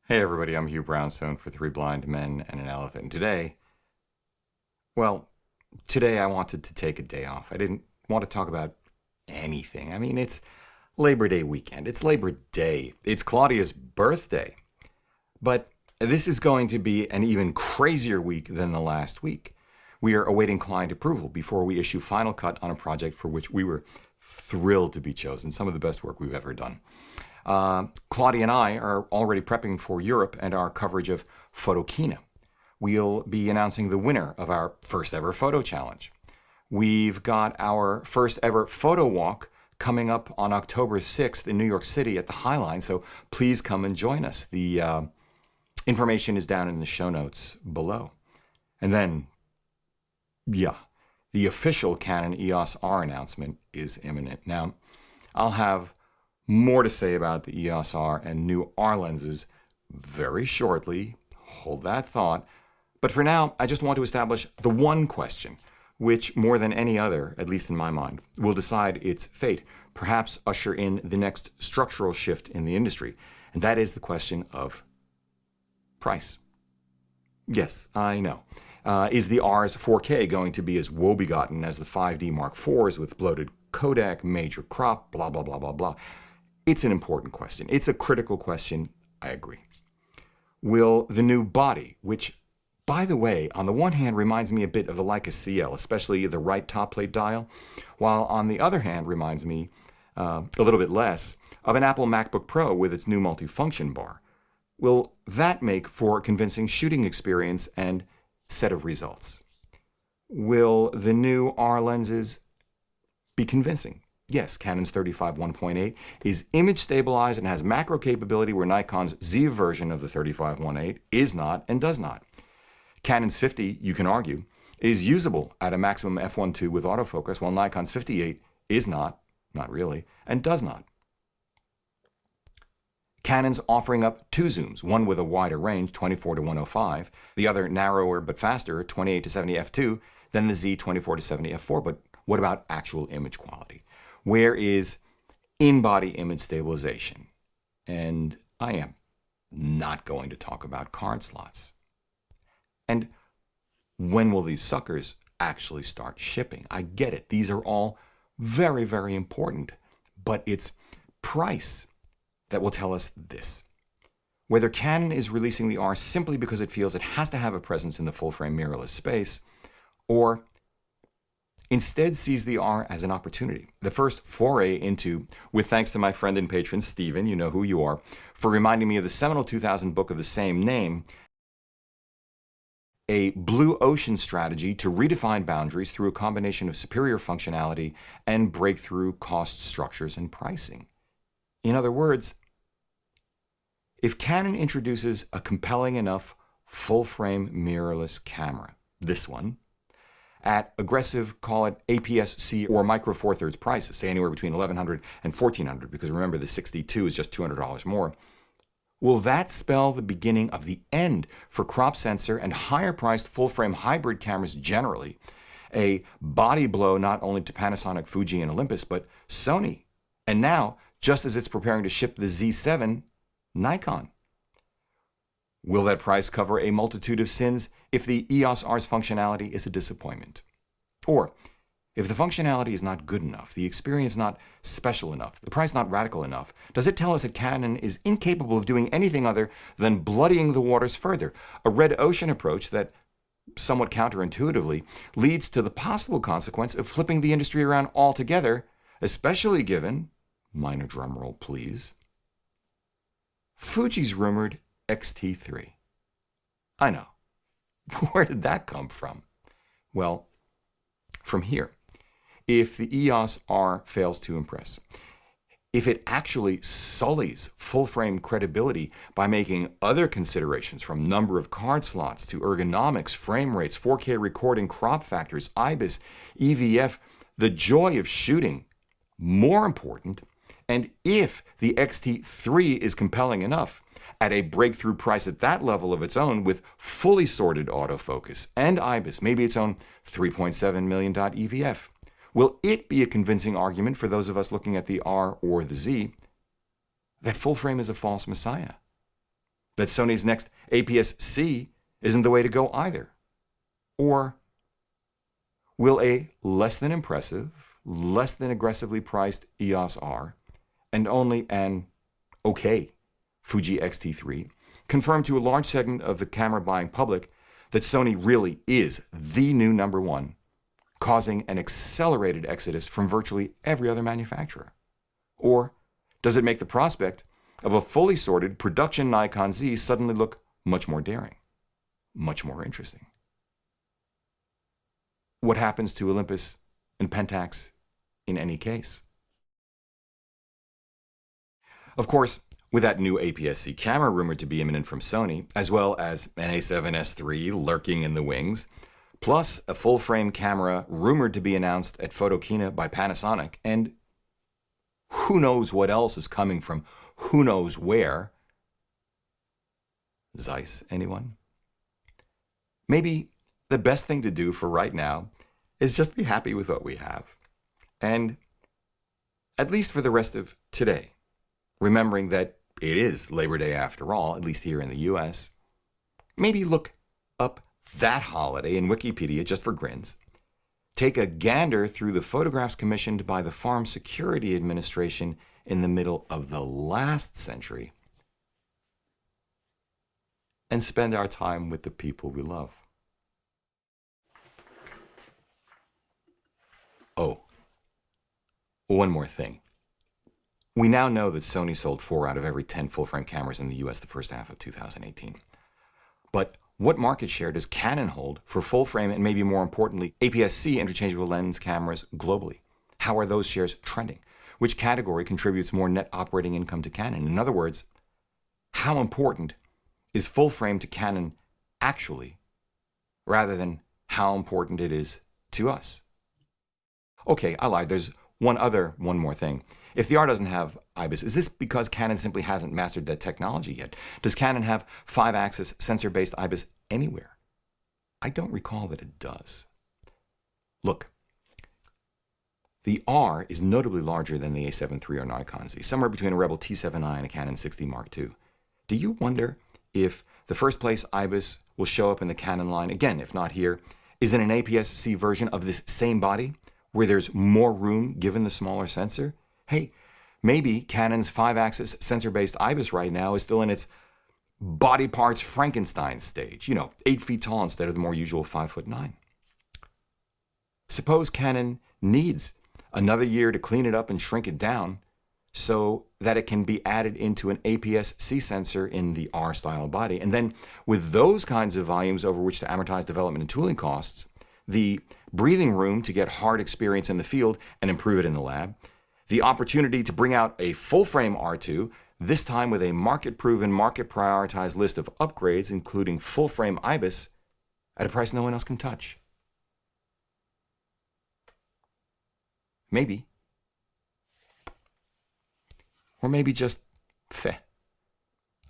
Hey everybody, I'm Hugh Brownstone for Three Blind Men and an Elephant. And today I wanted to take a day off. I didn't want to talk about anything. I mean, it's Labor Day weekend. It's Labor Day. It's Claudia's birthday. But this is going to be an even crazier week than the last week. We are awaiting client approval before we issue final cut on a project for which we were thrilled to be chosen. Some of the best work we've ever done. Claudia and I are already prepping for Europe and our coverage of Photokina. We'll be announcing the winner of our first ever photo challenge. We've got our first ever PHOTOWALK coming up on October 6th in New York City at the Highline, so please come and join us. The information is down in the show notes below. And then, the official Canon EOS R announcement is imminent. Now, I'll have more to say about the EOS R and new R lenses very shortly. Hold that thought. But for now, I just want to establish the one question, which more than any other, at least in my mind, will decide its fate, perhaps usher in the next structural shift in the industry. And that is the question of price. Yes, I know. Is the R's 4K going to be as woebegone as the 5D Mark IVs with bloated codec, major crop, blah, blah, blah, blah, blah? It's an important question. It's a critical question. I agree. Will the new body, which, by the way, on the one hand reminds me a bit of the Leica CL, especially the right top plate dial, while on the other hand reminds me a little bit less of an Apple MacBook Pro with its new multifunction bar, will that make for a convincing shooting experience and set of results? Will the new R lenses be convincing? Yes, Canon's 35 1.8 is image stabilized and has macro capability where Nikon's Z version of the 35 1.8 is not and does not. Canon's 50, you can argue, is usable at a maximum f1.2 with autofocus, while Nikon's 58 is not really, and does not. Canon's offering up two zooms, one with a wider range, 24 to 105, the other narrower but faster, 28 to 70 f2, than the Z 24 to 70 f4. But what about actual image quality? Where is in-body image stabilization? And I am not going to talk about card slots. And when will these suckers actually start shipping? I get it. These are all very, very important. But it's price that will tell us this. Whether Canon is releasing the R simply because it feels it has to have a presence in the full-frame mirrorless space, or instead sees the R as an opportunity, the first foray into, with thanks to my friend and patron Steven, you know who you are, for reminding me of the seminal 2000 book of the same name, a blue ocean strategy to redefine boundaries through a combination of superior functionality and breakthrough cost structures and pricing. In other words, if Canon introduces a compelling enough full-frame mirrorless camera, this one, at aggressive, call it APS-C or micro four thirds prices, say anywhere between $1,100 and $1,400, because remember the 62 is just $200 more, will that spell the beginning of the end for crop sensor and higher priced full-frame hybrid cameras generally, a body blow not only to Panasonic, Fuji, and Olympus, but Sony, and now, just as it's preparing to ship the Z7, Nikon? Will that price cover a multitude of sins if the EOS R's functionality is a disappointment? Or, if the functionality is not good enough, the experience not special enough, the price not radical enough, does it tell us that Canon is incapable of doing anything other than bloodying the waters further? A red ocean approach that, somewhat counterintuitively, leads to the possible consequence of flipping the industry around altogether, especially given, minor drumroll please, Fuji's rumored XT3. I know. Where did that come from? Well, from here. If the EOS R fails to impress, if it actually sullies full-frame credibility by making other considerations from number of card slots to ergonomics, frame rates, 4K recording, crop factors, IBIS, EVF, the joy of shooting, more important, and if the XT3 is compelling enough, at a breakthrough price at that level of its own with fully sorted autofocus and IBIS, maybe its own 3.7 million dot EVF, will it be a convincing argument for those of us looking at the R or the Z that full frame is a false messiah? that Sony's next APS-C isn't the way to go either? Or will a less than impressive, less than aggressively priced EOS R and only an okay Fuji X-T3 confirm to a large segment of the camera buying public that Sony really is the new number one, causing an accelerated exodus from virtually every other manufacturer? Or does it make the prospect of a fully sorted production Nikon Z suddenly look much more daring, much more interesting? What happens to Olympus and Pentax in any case? Of course, with that new APS-C camera rumored to be imminent from Sony, as well as an A7S III lurking in the wings, plus a full-frame camera rumored to be announced at Photokina by Panasonic, and who knows what else is coming from who knows where. Zeiss, anyone? Maybe the best thing to do for right now is just be happy with what we have. And at least for the rest of today, remembering that it is Labor Day after all, at least here in the US, maybe look up that holiday in Wikipedia just for grins. Take a gander through the photographs commissioned by the Farm Security Administration in the middle of the last century, and spend our time with the people we love. Oh, one more thing. We now know that Sony sold 4 out of every 10 full-frame cameras in the US the first half of 2018. But what market share does Canon hold for full-frame and, maybe more importantly, APS-C interchangeable lens cameras globally? How are those shares trending? Which category contributes more net operating income to Canon? In other words, how important is full-frame to Canon actually, rather than how important it is to us? Okay, I lied. There's one more thing. If the R doesn't have IBIS, is this because Canon simply hasn't mastered that technology yet? Does Canon have 5-axis sensor-based IBIS anywhere? I don't recall that it does. Look, the R is notably larger than the A7 III or Nikon Z, somewhere between a Rebel T7i and a Canon 60 Mark II. Do you wonder if the first place IBIS will show up in the Canon line, again, if not here, is in an APS-C version of this same body, where there's more room given the smaller sensor? Hey, maybe Canon's 5-axis sensor-based IBIS right now is still in its body parts Frankenstein stage, 8 feet tall instead of the more usual 5'9". Suppose Canon needs another year to clean it up and shrink it down so that it can be added into an APS-C sensor in the R-style body. And then with those kinds of volumes over which to amortize development and tooling costs, the breathing room to get hard experience in the field and improve it in the lab, the opportunity to bring out a full-frame R2, this time with a market-proven, market-prioritized list of upgrades, including full-frame IBIS, at a price no one else can touch. Maybe. Or maybe just,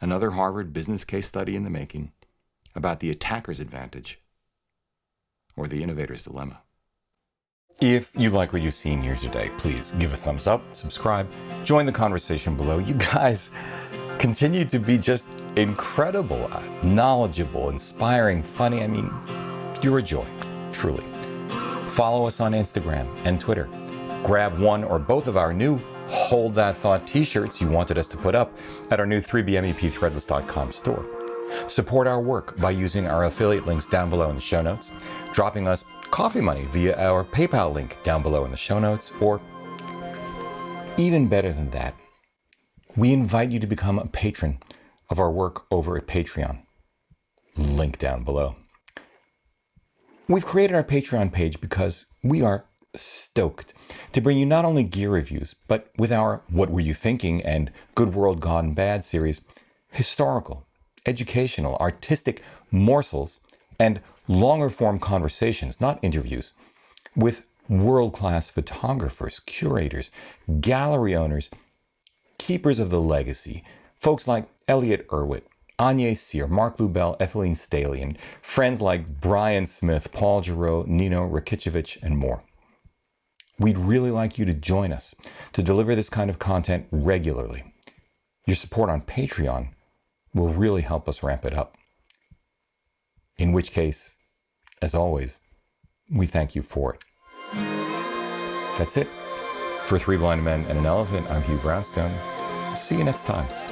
another Harvard business case study in the making about the attacker's advantage or the innovator's dilemma. If you like what you've seen here today, please give a thumbs up, subscribe, join the conversation below. You guys continue to be just incredible, knowledgeable, inspiring, funny. I mean, you're a joy, truly. Follow us on Instagram and Twitter. Grab one or both of our new Hold That Thought t-shirts you wanted us to put up at our new 3BMEPthreadless.com store. Support our work by using our affiliate links down below in the show notes, dropping us coffee money via our PayPal link down below in the show notes, or even better than that, we invite you to become a patron of our work over at Patreon. Link down below. We've created our Patreon page because we are stoked to bring you not only gear reviews, but with our What Were You Thinking and Good World Gone Bad series, historical, educational, artistic morsels, and longer form conversations, not interviews, with world-class photographers, curators, gallery owners, keepers of the legacy, folks like Elliot Irwitt, Anya Sear, Mark Lubell, Ethelene Staley, and friends like Brian Smith, Paul Giroux, Nino Rakicevic, and more. We'd really like you to join us to deliver this kind of content regularly. Your support on Patreon will really help us ramp it up. In which case, as always, we thank you for it. That's it. For Three Blind Men and an Elephant, I'm Hugh Brownstone. See you next time.